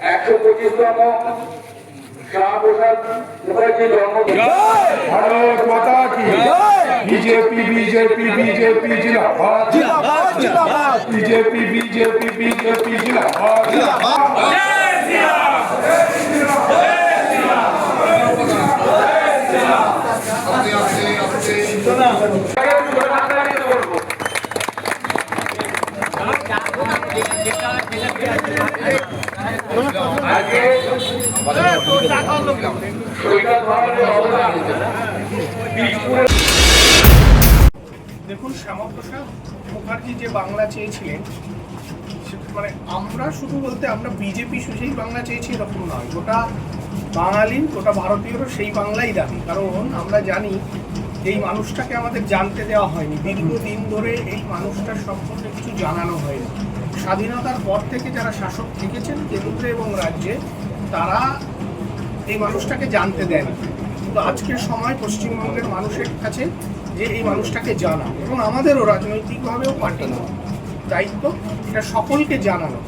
125তম শ্যামাপ্রসাদ মুখার্জি জন্মদিন। भारत माता की बीजेपी बीजेपी बीजेपी जिंदाबाद जिंदाबाद जिंदाबाद बीजेपी बीजेपी बीजेपी जिंदाबाद जिंदाबाद দেখুন, শ্যামাপ্রসাদ মুখার্জি যে বাংলা চেয়েছিলেন, মানে আমরা শুধু বলতে আমরা বিজেপি সেই বাংলা চেয়েছি এরকম নয়, গোটা বাঙালি গোটা ভারতীয়রও সেই বাংলাই দাবি। কারণ আমরা জানি এই মানুষটাকে আমাদের জানতে দেওয়া হয়নি, দীর্ঘদিন ধরে এই মানুষটার সম্পর্কে কিছু জানানো হয়নি। স্বাধীনতার পর থেকে যারা শাসক থেকেছেন কেন্দ্রে এবং রাজ্যে, তারা এই মানুষটাকে জানতে দেন। কিন্তু আজকের সময় পশ্চিমবঙ্গের মানুষের কাছে যে এই মানুষটাকে জানা, এবং আমাদেরও রাজনৈতিকভাবেও পার্টির দায়িত্ব এটা সকলকে জানানো।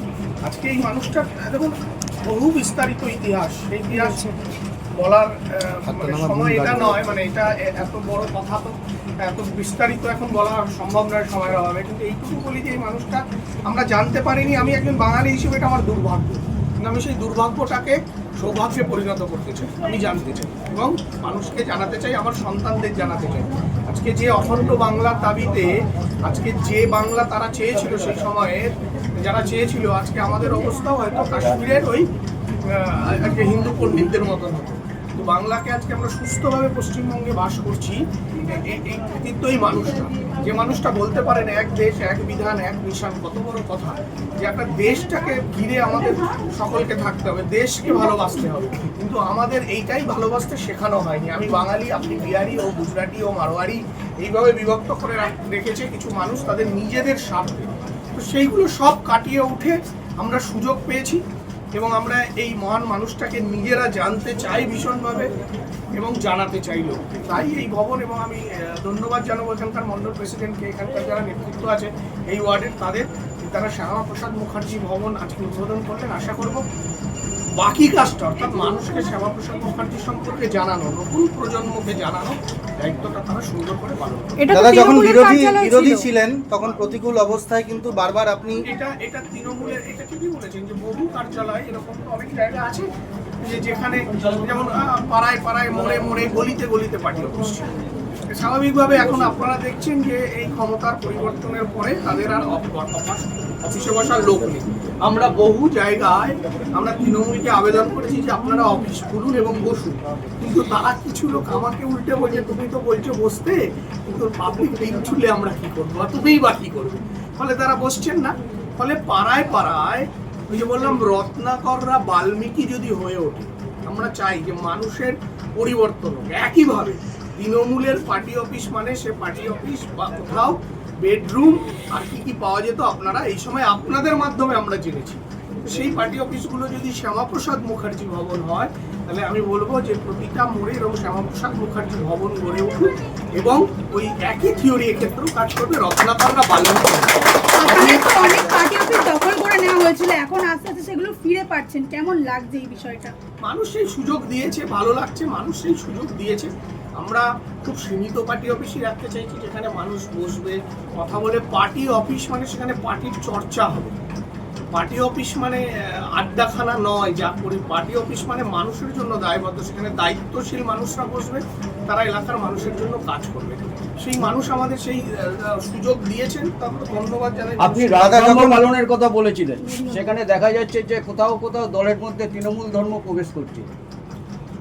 আজকে এই মানুষটার দেখুন বহু বিস্তারিত ইতিহাস, সেই ইতিহাস বলার সময় এটা নয়, মানে এটা এত বড় কথা তো এত বিস্তারিত এখন বলা সম্ভব নয় সময়ের অভাবে। কিন্তু এইটুকু বলি যে এই মানুষটা আমরা জানতে পারিনি। আমি একজন বাঙালি হিসেবে এটা আমার দুর্ভাগ্য, কিন্তু আমি সেই দুর্ভাগ্যটাকে সৌভাগ্যে পরিণত করতে চাই। আমি জানতে চাই এবং মানুষকে জানাতে চাই, আমার সন্তানদের জানাতে চাই। আজকে যে অখণ্ড বাংলার দাবিতে আজকে যে বাংলা তারা চেয়েছিল, সেই সময়ে যারা চেয়েছিল, আজকে আমাদের অবস্থাও হয়তো কাশ্মীরের ওই আজকে হিন্দু পণ্ডিতদের মতন হতো। তো বাংলাকে আজকে আমরা সুস্থভাবে পশ্চিমবঙ্গে বাস করছি, এই কৃতিত্ব এই মানুষটা, যে মানুষটা বলতে পারেন এক দেশ এক বিধান এক মিশন, কত বড় কথা। যে একটা দেশটাকে ঘিরে আমাদের সকলকে থাকতে হবে, দেশকে ভালোবাসতে হবে, কিন্তু আমাদের এইটাই ভালোবাসতে শেখানো হয়নি। আমি বাঙালি, আপনি বিহারি ও গুজরাটি ও মারোয়ারি, এইভাবে বিভক্ত করে রেখেছে কিছু মানুষ তাদের নিজেদের স্বার্থে। তো সেইগুলো সব কাটিয়ে উঠে আমরা সুযোগ পেয়েছি এবং আমরা এই মহান মানুষটাকে নিজেরা জানতে চাই ভীষণভাবে এবং জানাতে চাই লোককে। তাই এই ভবন, এবং আমি ধন্যবাদ জানাবো এখানকার মণ্ডল প্রেসিডেন্টকে, এখানকার যারা নেতৃত্ব আছে এই ওয়ার্ডের, তারা শ্যামাপ্রসাদ মুখার্জি ভবন আজকে উদ্বোধন করলেন। আশা করব বাকি কাজটা, অর্থাৎ মানুষকে শ্যামাপ্রসাদ মুখার্জি সম্পর্কে জানানো, নতুন প্রজন্মকে জানানো, দায়িত্বটা তারা সুন্দর করে পালন করবে। দাদা যখন বিরোধী ছিলেন তখন প্রতিকূল অবস্থায় কিন্তু বারবার আপনি এটা তৃণমূলের, এটা ঠিকই বলেছেন যে বহু কার্যালয় এরকম অনেক জায়গা আছে যেখানে যেমন পাড়ায় পাড়ায় মোড়ে মোড়ে গলিতে গলিতে পার্টি অফিস। স্বাভাবিকভাবে এখন আপনারা দেখছেন যে এই ক্ষমতার পরিবর্তনের পরে তাদের আর অফিসে বসার লোক নেই। আমরা বহু জায়গায় আমরা তৃণমূলকে আবেদন করেছি যে আপনারা অফিস খুলুন এবং বসুন, কিন্তু তারা কিছু লোক আমাকে উল্টে বলছে তুমি তো বলছো বসতে, কিন্তু পাবলিক বিল ছুলে আমরা কি করবো, তুমিই বা কি করবে। ফলে তারা বসছেন না। ফলে পাড়ায় পাড়ায় ওই যে বললাম রত্নাকররা বাল্মীকি যদি হয়ে ওঠে, আমরা চাই যে মানুষের পরিবর্তন হোক। একইভাবে তৃণমূলের পার্টি অফিস মানে সে পার্টি অফিস বা কোথাও বেডরুম আর কি পাওয়া যেত, আপনারা এই সময় আপনাদের মাধ্যমে আমরা জেনেছি। সেই পার্টি অফিসগুলো যদি শ্যামাপ্রসাদ মুখার্জি ভবন হয়, তাহলে আমি বলবো যে প্রতিটা মোড়ে এরকম শ্যামাপ্রসাদ মুখার্জি ভবন গড়ে উঠুক এবং ওই একই থিওরি এক্ষেত্রেও কাজ করবে, রত্নাকররা বাল্মীকি। অনেক পার্টি অফিস দখল করে নেওয়া হয়েছিল, এখন আস্তে আস্তে সেগুলো ফিরে পাচ্ছেন, কেমন লাগছে এই বিষয়টা? মানুষ সেই সুযোগ দিয়েছে, ভালো লাগছে, মানুষ সেই সুযোগ দিয়েছে। আমরা খুব সীমিত পার্টি অফিসই রাখতে চাইছি, যেখানে মানুষ বসবে, কথা বলে। পার্টি অফিস মানে সেখানে পার্টির চর্চা হবে। পার্টি অফিস মানে আড্ডাখানা নয়, যা করি পার্টি অফিস মানে মানুষের জন্য দায়বদ্ধ, সেখানে দায়িত্বশীল মানুষরা বসবে, তারা এলাকার মানুষের জন্য কাজ করবে। সেই মানুষ আমাদের সেই সুযোগ দিয়েছেন, তারপরে ধন্যবাদ জানাই। আপনি রাধাধর্ম পালনের কথা বলেছিলেন, সেখানে দেখা যাচ্ছে যে কোথাও কোথাও দলের মধ্যে তৃণমূল ধর্ম প্রবেশ করছে।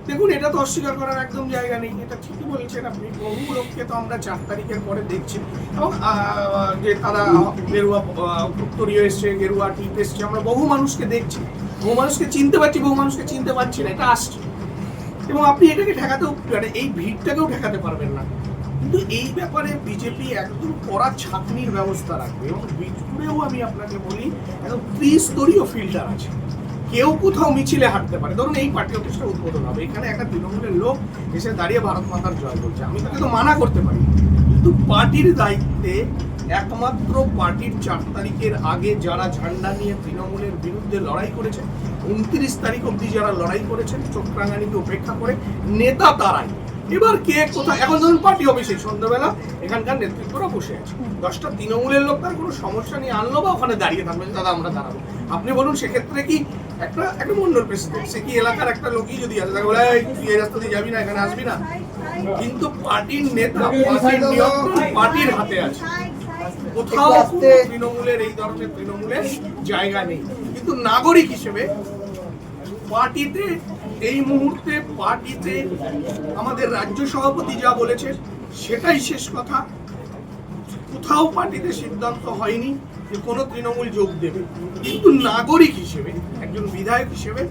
দেখুন, এটা তো অস্বীকার করার একদম জায়গা নেই, এটা ঠিকই বলছেন আপনি। বহু লোককে তো আমরা 4 তারিখের পরে দেখছি, এবং যে তারা গেরুয়া উত্তরীয় এসছে, গেরুয়া টিপ এসছে, আমরা বহু মানুষকে দেখছি, বহু মানুষকে চিনতে পারছি, বহু মানুষকে চিনতে পারছি না, এটা আসছে। এবং আপনি এটাকে ঠেকাতেও, মানে এই ভিড়টাকেও ঠেকাতে পারবেন না। কিন্তু এই ব্যাপারে বিজেপি একদম কড়া ছাঁকনির ব্যবস্থা রাখবে। এবং বিজেপিও আমি আপনাকে বলি, একদম ত্রিস্তরীয় ফিল্টার আছে। কেউ কোথাও মিছিলে হাঁটতে পারে। ধরুন এই পার্টি অফিসটা উদ্বোধন হবে, এখানে একটা তৃণমূলের লোক এসে দাঁড়িয়ে ভারত মাতার জয় বলছে, আমি তাকে তো মানা করতে পারি, কিন্তু পার্টির দায়িত্বে একমাত্র পার্টির 4 তারিখের আগে যারা ঝান্ডা নিয়ে তৃণমূলের বিরুদ্ধে লড়াই করেছে, 29 তারিখ অবধি যারা লড়াই করেছেন চোখ রাঙানিকে উপেক্ষা করে, নেতা তারাই। এবার কে কোথায়, এখন ধরুন পার্টি অফিসে সন্ধ্যাবেলা এখানকার নেতৃত্বরা বসে আছে, 10টা তৃণমূলের লোক তার কোনো সমস্যা নিয়ে আনলো বা ওখানে দাঁড়িয়ে থাকবে, দাদা আমরা দাঁড়াবো। আপনি বলুন সেক্ষেত্রে কি একটা মন্ডল প্রেসিডেন্ট, সে কি এলাকার একটা লোকই যদি আসে তাকে বলে তুই এই রাস্তা দিয়ে যাবি না, এখানে আসবি না? কিন্তু পার্টির নেতা, পার্টির নিয়ন্ত্রণ পার্টির হাতে আছে। কোথাও তৃণমূলের এই ধরনের তৃণমূলের জায়গা নেই। কিন্তু নাগরিক হিসেবে পার্টিতে এই মুহূর্তে পার্টিতে আমাদের রাজ্য সভাপতি যা বলেছেন সেটাই শেষ কথা। কোথাও পার্টিতে সিদ্ধান্ত হয়নি যে কোনো তৃণমূল যোগ দেবে, কিন্তু নাগরিক হিসেবে, একজন বিধায়ক হিসেবে,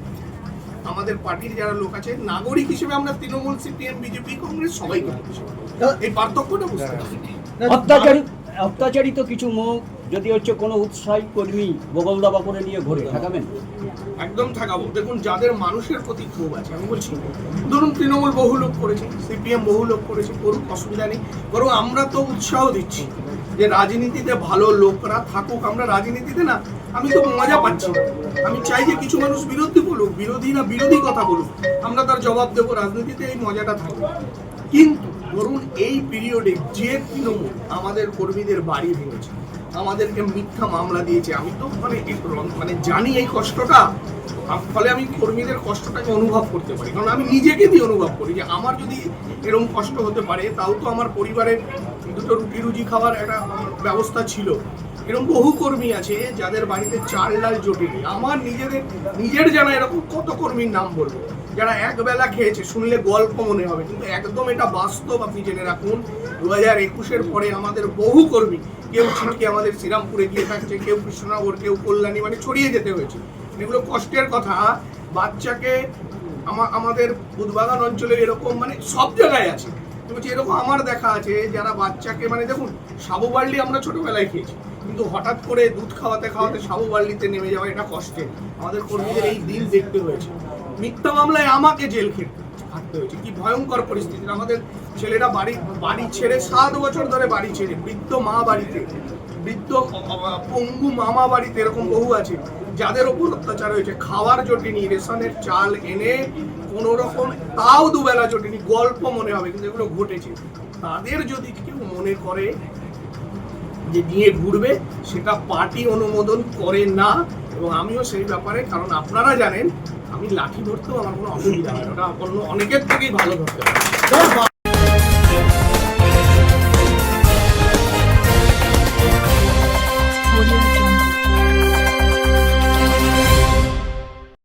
আমাদের পার্টির যারা লোক আছে নাগরিক হিসেবে আমরা তৃণমূল, সিপিএম, বিজেপি, কংগ্রেস সবাইকে বলছি এই পার্থক্যটা বুঝতে হবে। অত্যাচারিত কিছু মুখ যদি হচ্ছে কোনো উৎসাহী কর্মী বগল দাবা করে নিয়ে ঘুরে ঠেকাবেন? একদম ঠেকাবো। দেখুন, যাদের মানুষের প্রতি ক্ষোভ আছে, আমি বলছি ধরুন তৃণমূল বহু লোক করেছে, সিপিএম বহু লোক করেছে, করুক, অসুবিধা নেই, বরং আমরা তো উৎসাহ দিচ্ছি যে রাজনীতিতে ভালো লোকরা থাকুক। আমরা রাজনীতিতে না, আমি তো মজা পাচ্ছি না, আমি চাই যে কিছু মানুষ বিরোধী বলুক, বিরোধীরা বিরোধী কথা বলুক, আমরা তার জবাব দেবো, রাজনীতিতে এই মজাটা থাকবে। কিন্তু ধরুন এই পিরিয়ডে যে তৃণমূল আমাদের কর্মীদের বাড়ি ভেঙেছে, আমাদেরকে মিথ্যা মামলা দিয়েছে, আমি তো মানে জানি এই কষ্টটা, ফলে আমি কর্মীদের কষ্টটাকে অনুভব করতে পারি, কারণ আমি নিজেকে দিয়ে অনুভব করি যে আমার যদি এরকম কষ্ট হতে পারে, তাও তো আমার পরিবারের দুটো রুটি রুজি খাওয়ার একটা ব্যবস্থা ছিল। এরকম বহু কর্মী আছে যাদের বাড়িতে চাল ডাল জোটেনি। আমার নিজের জানা এরকম কত কর্মীর নাম বলবো যারা একবেলা খেয়েছে, শুনলে গল্প মনে হবে, কিন্তু একদম এটা বাস্তব। আপনি জেনে রাখুন 2021-এর পরে আমাদের বহু কর্মী, কেউ ছিটকে আমাদের শ্রীরামপুরে গিয়ে থাকছে, কেউ কৃষ্ণনগর, কেউ কল্যাণী, মানে ছড়িয়ে যেতে হয়েছে। এগুলো কষ্টের কথা। বাচ্চাকে আমাদের বুধবাগান অঞ্চলে এরকম মানে সব জায়গায় আছে, বলছি এরকম আমার দেখা আছে যারা বাচ্চাকে, মানে দেখুন সাবু বার্লি আমরা ছোটবেলায় খেয়েছি, কিন্তু হঠাৎ করে দুধ খাওয়াতে খাওয়াতে সাবু বার্লিতে নেমে যাওয়া, এটা কষ্টে আমাদের কর্মীদের এই দিন দেখতে হয়েছে। মিথ্যা মামলায় আমাকে জেল খাটতে হয়েছে, কি ভয়ঙ্কর পরিস্থিতি। আমাদের ছেলেরা বাড়ি ছেড়ে 7 বছর ধরে বাড়ি ছেড়ে, বৃদ্ধ মা বাড়িতে, বৃদ্ধ পঙ্গু মামা বাড়িতে, এরকম বহু আছে যাদের ওপর অত্যাচার হয়েছে। খাওয়ার জোটেনি, রেশনের চাল এনে কোনো রকম, তাও দুবেলা জোটেনি, গল্প মনে হবে, কিন্তু এগুলো ঘটেছে। তাদের যদি কেউ মনে করে যে নিয়ে ঘুরবে, সেটা পার্টি অনুমোদন করে না, এবং আমিও সেই ব্যাপারে, কারণ আপনারা জানেন আমি লাঠি ধরতেও আমার কোনো অসুবিধা হয় না, ওটা অনেকের থেকেই ভালো ধরতে হয়।